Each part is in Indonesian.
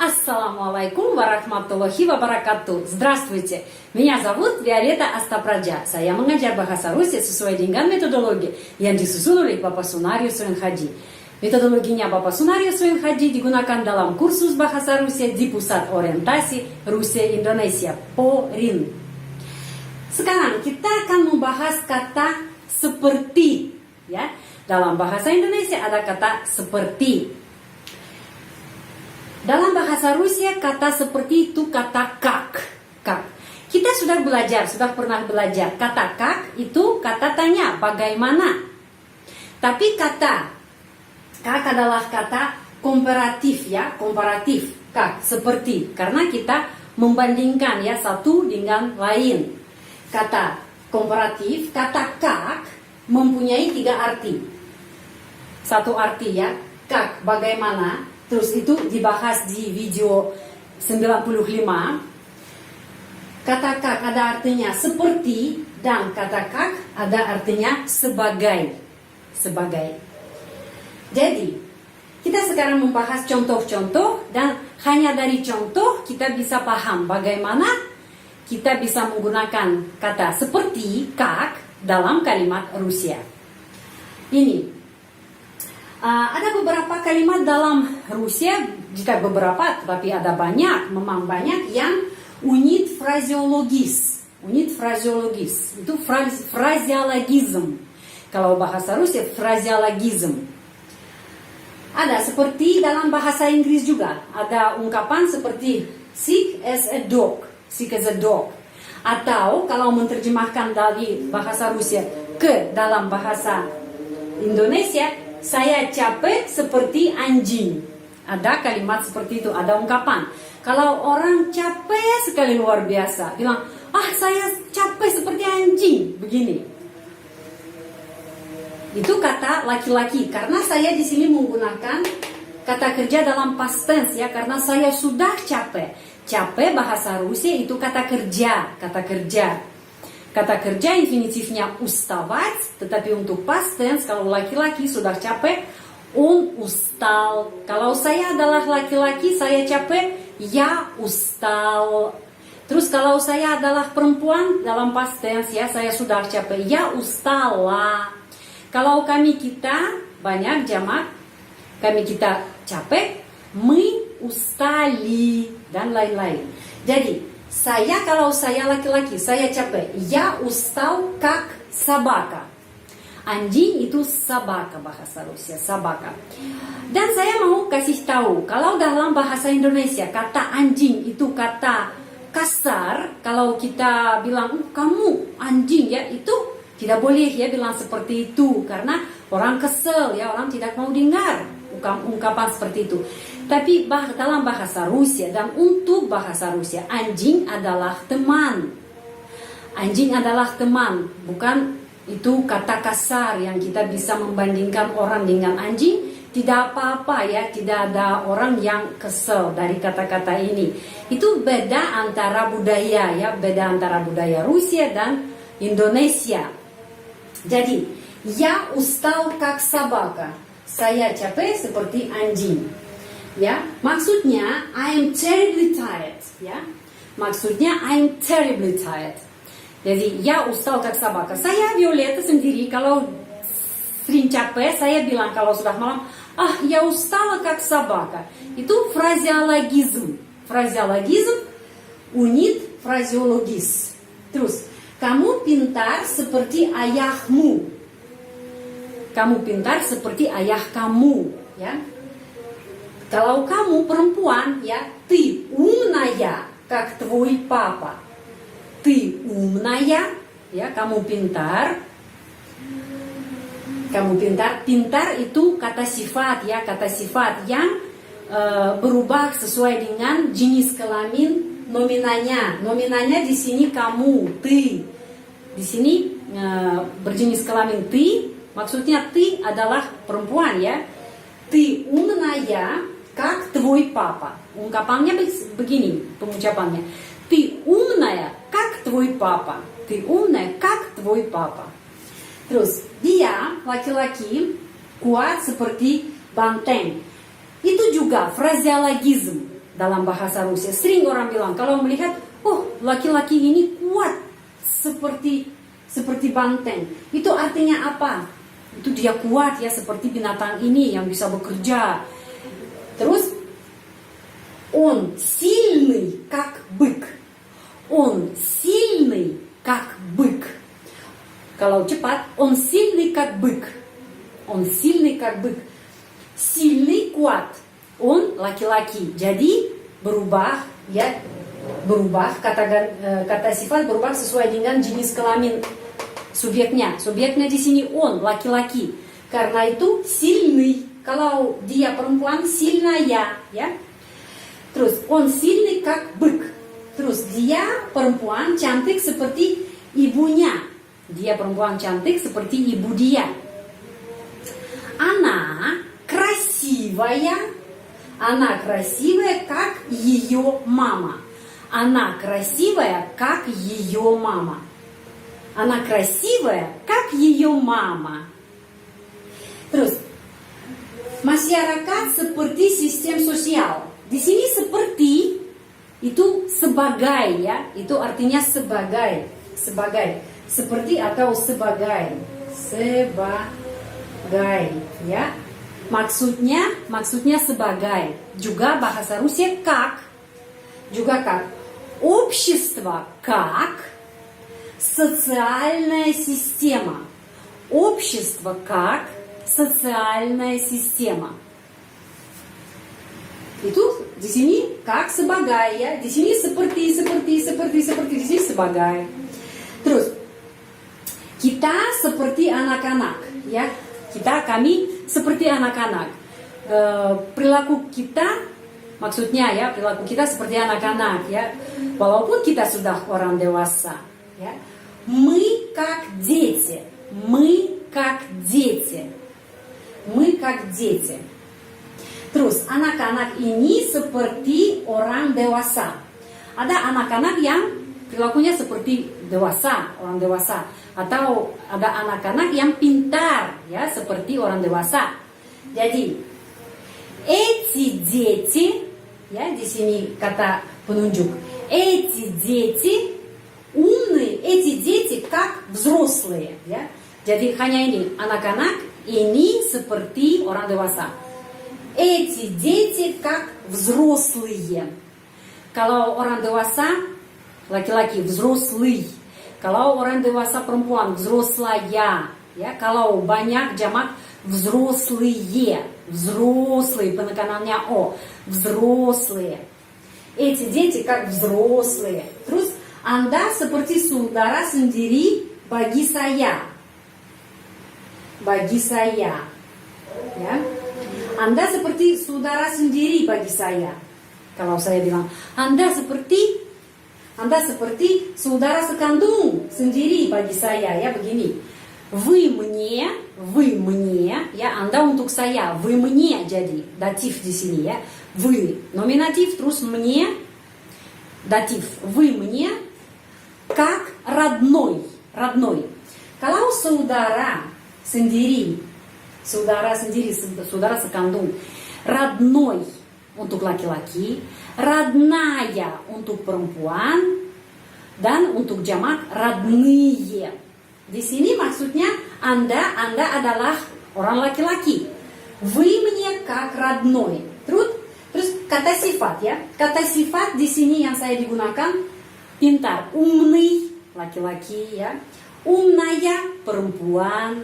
Assalamualaikum warahmatullahi wabarakatuh. Здравствуйте. Меня зовут Виолетта Астапраджа. Saya mengajar bahasa Rusia sesuai dengan metodologi yang disusun oleh Bapak Sunario Surenhadi. Metodologinya Bapak Sunario Surenhadi digunakan dalam kursus bahasa Rusia di Pusat Orientasi Rusia Indonesia, PORIN. Sekarang kita akan membahas kata seperti, ya. Dalam bahasa Indonesia ada kata seperti. Dalam bahasa Rusia kata seperti itu kata kak. Kita sudah pernah belajar kata kak itu kata tanya bagaimana. Tapi kata kak adalah kata komparatif, ya, komparatif. Kak seperti, karena kita membandingkan, ya, satu dengan lain. Kata komparatif, kata kak mempunyai 3 arti. Satu arti, ya, kak bagaimana. Terus itu dibahas di video 95. Kata kak ada artinya seperti, dan kata kak ada artinya sebagai. Jadi, kita sekarang membahas contoh-contoh, dan hanya dari contoh kita bisa paham bagaimana kita bisa menggunakan kata seperti kak dalam kalimat Rusia. Ini ada beberapa kalimat dalam Rusia, jika beberapa, tetapi ada banyak, memang banyak yang unit fraseologis. Unit fraseologis itu fraseologism. Kalau bahasa Rusia fraseologism. Ada seperti dalam bahasa Inggris juga. Ada ungkapan seperti sick as a dog. Atau kalau menerjemahkan dari bahasa Rusia ke dalam bahasa Indonesia, saya capek seperti anjing. Ada kalimat seperti itu, ada ungkapan. Kalau orang capek sekali luar biasa, bilang, saya capek seperti anjing, begini. Itu kata laki-laki, karena saya di sini menggunakan kata kerja dalam past tense, ya, karena saya sudah capek. Capek bahasa Rusia itu kata kerja. Kata kerja infinitifnya ustavать, tetapi untuk past tense kalau laki-laki sudah capek, ustal. Kalau saya adalah laki-laki, saya capek, ya ustal. Terus kalau saya adalah perempuan dalam past tense, ya, saya sudah capek, ya ustala. Kalau kita banyak jamak, kita capek, мы устали, dan lain-lain. Jadi kalau saya laki-laki, saya capek. Я устал как собака. Anjing itu собака bahasa Rusia, собака. Dan saya mau kasih tahu, kalau dalam bahasa Indonesia kata anjing itu kata kasar. Kalau kita bilang kamu anjing, ya, itu tidak boleh, ya, bilang seperti itu, karena orang kesel, ya, orang tidak mau dengar ungkapan seperti itu. Tapi dalam bahasa Rusia dan untuk bahasa Rusia, anjing adalah teman. Anjing adalah teman, bukan itu kata kasar yang kita bisa membandingkan orang dengan anjing. Tidak apa-apa, ya, tidak ada orang yang kesel dari kata-kata ini. Itu beda antara budaya, ya, beda antara budaya Rusia dan Indonesia. Jadi, я устал как собака. Saya capek seperti anjing. Ya, maksudnya I'm terribly tired, ya. Maksudnya I'm terribly tired. Jadi, ya устал как собака. Saya Violeta sendiri kalau sering capek, saya bilang kalau sudah malam, я устала как собака. Itu fraseologism. Fraseologism unit fraseologis. Terus, kamu pintar seperti ayahmu. Kamu pintar seperti ayah kamu, ya. Kalau kamu perempuan, ya, ты умная, как твой папа. Ты умная, ya, kamu pintar. Pintar itu kata sifat, ya, kata sifat yang berubah sesuai dengan jenis kelamin nominanya. Nominanya di sini kamu, ты. Di sini berjenis kelamin ты, maksudnya ты adalah perempuan, ya. Ты умная, как твой папа. Ungkapannya begini, pengucapannya. Ты умная, как твой папа. Ты умная, как твой папа. Terus, dia, laki-laki, kuat seperti banteng. Itu juga fraseologism. dalam bahasa Rusia. Sering orang bilang kalau melihat, oh laki-laki ini kuat seperti banteng. Itu artinya apa? Itu dia kuat ya, seperti binatang ini yang bisa bekerja. Terus, он сильный как бык. Он сильный как бык. Kalau cepat, он сильный как бык. Он сильный как бык. Сильный kuat. On laki-laki. Jadi berubah ya, berubah kata sifat berubah sesuai dengan jenis kelamin subjeknya. Subjeknya di sini on laki-laki. Karena itu сильный. Kalau dia perempuan сильная ya. Terus on сильный как бык. Terus dia perempuan cantik seperti ibunya. Dia perempuan cantik seperti ibu dia. Она красивая. Она красивая, как ее мама. Она красивая, как ее мама. Она красивая, как ее мама. Terus, masyarakat seperti sistem sosial. Di sini seperti itu sebagai ya, itu artinya sebagai, seperti atau sebagai ya. Maksudnya sebagai. Juga bahasa Rusia как. Juga как. Общество как социальная система. Общество как социальная система. Itu di sini как sebagai ya. Di sini seperti. Di sini sebagai. Terus kita seperti anak-anak ya. Kami seperti anak-anak. Perilaku kita, maksudnya ya, perilaku kita seperti anak-anak ya. Walaupun kita sudah orang dewasa ya. Мы как дети. Мы как дети. Мы как дети. Terus anak-anak ini seperti orang dewasa. Ada anak-anak yang perilakunya seperti dewasa, orang dewasa. Atau ada anak-anak yang pintar ya, seperti orang dewasa. Jadi эти дети ya, di sini kata penunjuk. Эти дети умные, эти дети как взрослые ya. Jadi hanya ini, anak-anak ini seperti orang dewasa. Эти дети как взрослые. Kalau orang dewasa laki-laki взрослый. Kalau orang dewasa perempuan взрослая, ya. Kalau banyak jamak взрослые, взрослые, penekanannya o, взрослые. Эти дети как взрослые. Terus Anda seperti saudara sendiri bagi saya. Bagi saya. Ya. Anda seperti saudara sendiri bagi saya. Kalau saya bilang, Anda seperti saudara sekandung sendiri bagi saya ya, begini. Вы мне, ya, Anda untuk saya, вы мне jadi datif di sini ya. Вы nominatif, terus мне datif. Вы мне как родной. Kalau saudara sendiri, saudara sekandung, родной untuk laki-laki, родная untuk perempuan, dan untuk jamak родные. Di sini maksudnya Anda adalah orang laki-laki. Вы мне как родной. Terus kata sifat ya. Kata sifat di sini yang saya digunakan pintar, умный laki-laki ya. Умная perempuan.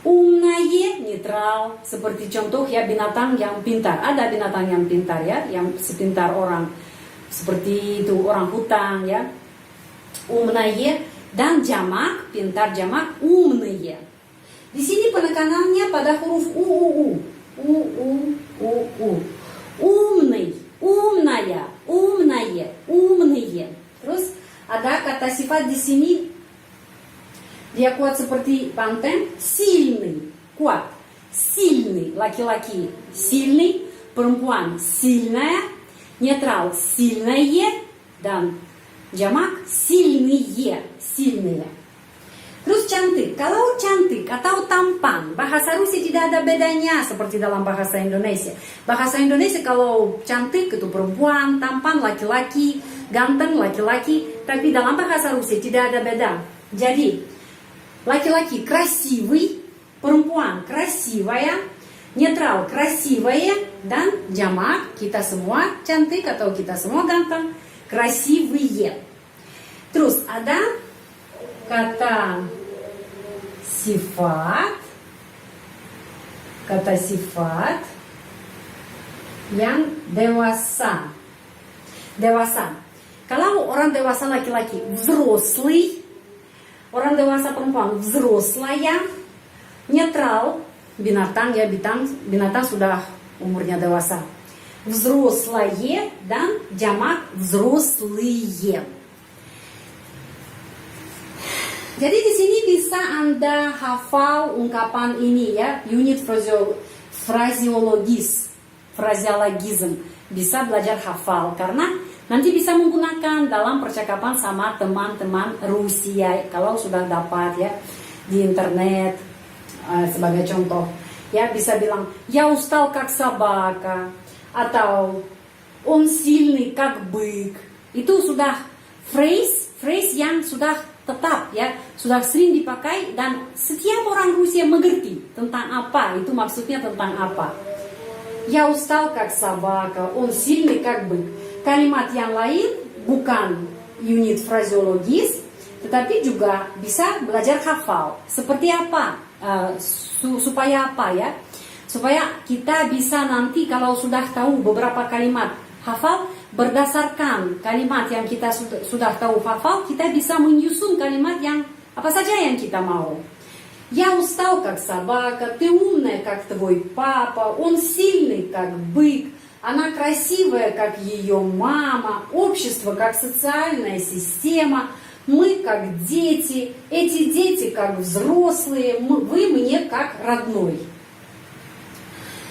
Умное netral, seperti contoh ya, binatang yang pintar. Ada binatang yang pintar ya, yang sepintar orang, seperti itu orang hutan ya. Умное dan jamak, pintar jamak умные. Di sini penekanannya pada huruf u. Умный, умная, умные. Terus ada kata sifat di sini. Dia kuat seperti banteng, сильный, kuat. Сильный, laki-laki, сильный, perempuan, сильная, netral, сильное, dan jamak, сильные. Terus cantik. Kalau cantik atau tampan, bahasa Rusia tidak ada bedanya seperti dalam bahasa Indonesia. Bahasa Indonesia kalau cantik itu perempuan, tampan laki-laki, ganteng laki-laki. Tapi dalam bahasa Rusia tidak ada beda. Jadi, laki-laki красивый, perempuan красивая, netral красивая, dan jamak kita semua cantik atau kita semua ganteng, красивые. Terus ada kata sifat yang dewasa. Kalau orang dewasa laki-laki взрослый, orang dewasa perempuan взрослая, netral binatang ya, binatang sudah umurnya dewasa, взрослое, dan jamak взрослые. Jadi di sini bisa Anda hafal ungkapan ini ya, unit fraseologism. Bisa belajar hafal karena nanti bisa menggunakan dalam percakapan sama teman-teman Rusia. Kalau sudah dapat ya di internet sebagai contoh. Ya bisa bilang я устал как собака atau он сильный как бык. Itu sudah phrase yang sudah tetap ya, sudah sering dipakai dan setiap orang Rusia mengerti tentang apa, itu maksudnya tentang apa. Я устал как собака, он сильный как бык. Kalimat yang lain bukan unit fraseologis, tetapi juga bisa belajar hafal. Seperti apa? Supaya apa ya? Supaya kita bisa nanti kalau sudah tahu beberapa kalimat hafal, berdasarkan kalimat yang kita sudah tahu hafal, kita bisa menyusun kalimat yang apa saja yang kita mau. Я устал как собака, ты умная как твой папа, он сильный как бык, она красивая как ее мама, общество как социальная система, мы как дети, эти дети как взрослые, вы мне как родной.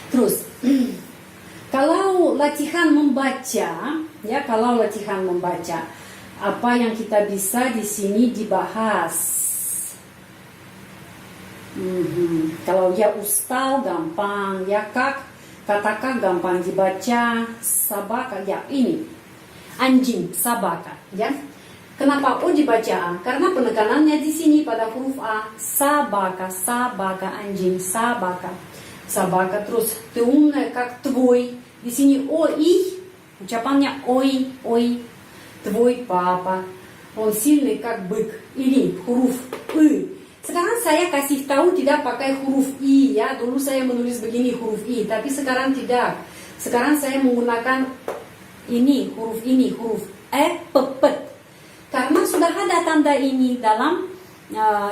Terus kalau latihan membaca, ya kalau latihan membaca, apa yang kita bisa di sini dibahas. Kalau ya устал gampang, ya katakan gampang dibaca, sabaka ya ini anjing sabaka, ya. Kenapa O dibaca? Karena penekanannya di sini pada huruf A, sabaka, anjing, sabaka. Terus ты умная как твой. Di sini oi, ucapannya oi, твой папа. Он сильный как бык. Ini huruf I. Sekarang saya kasih tahu tidak pakai huruf I ya. Dulu saya menulis begini huruf I, tapi sekarang tidak. Sekarang saya menggunakan huruf pepet. Karena sudah ada tanda ini dalam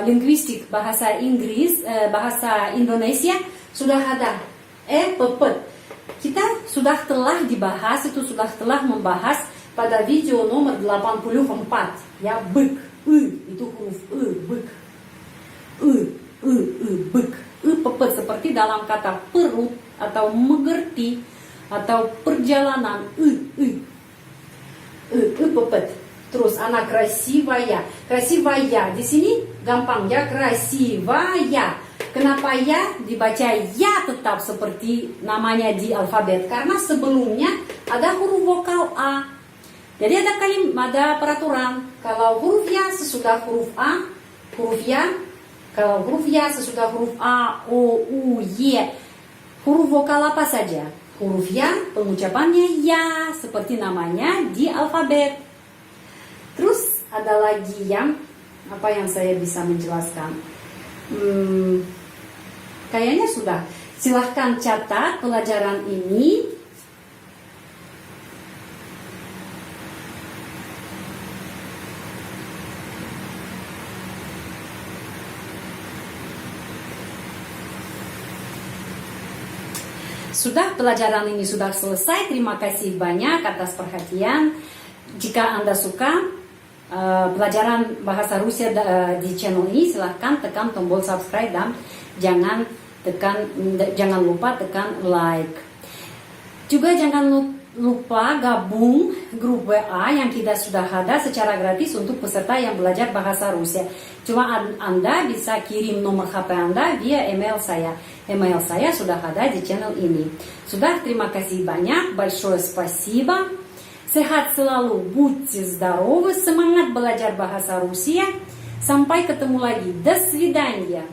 linguistik bahasa Inggris, bahasa Indonesia sudah ada pepet. Kita sudah telah membahas pada video nomor 84 ya, bek, itu huruf bek, bek, pepet seperti dalam kata perut atau mengerti atau perjalanan, pepet. Terus anak красивая di sini gampang ya, красивая. Kenapa ya dibaca ya tetap seperti namanya di alfabet? Karena sebelumnya ada huruf vokal A. Jadi ada peraturan. Kalau huruf ya sesudah huruf A, huruf ya. Kalau huruf ya sesudah huruf A, O, U, Y, huruf vokal apa saja? Huruf ya pengucapannya ya seperti namanya di alfabet. Terus ada lagi yang apa yang saya bisa menjelaskan? Kayaknya sudah. Silahkan catat pelajaran ini. Sudah, pelajaran ini sudah selesai. Terima kasih banyak atas perhatian. Jika Anda suka pelajaran bahasa Rusia di channel ini, silahkan tekan tombol subscribe dan jangan lupa tekan like. Juga jangan lupa lupa gabung grup WA yang kita sudah ada secara gratis untuk peserta yang belajar bahasa Rusia. Cuma Anda bisa kirim nomor HP Anda via email saya. Email saya sudah ada di channel ini. Sudah, terima kasih banyak. Большое спасибо. Sehat selalu, будьте здоровы, semangat belajar bahasa Rusia. Sampai ketemu lagi. До свидания.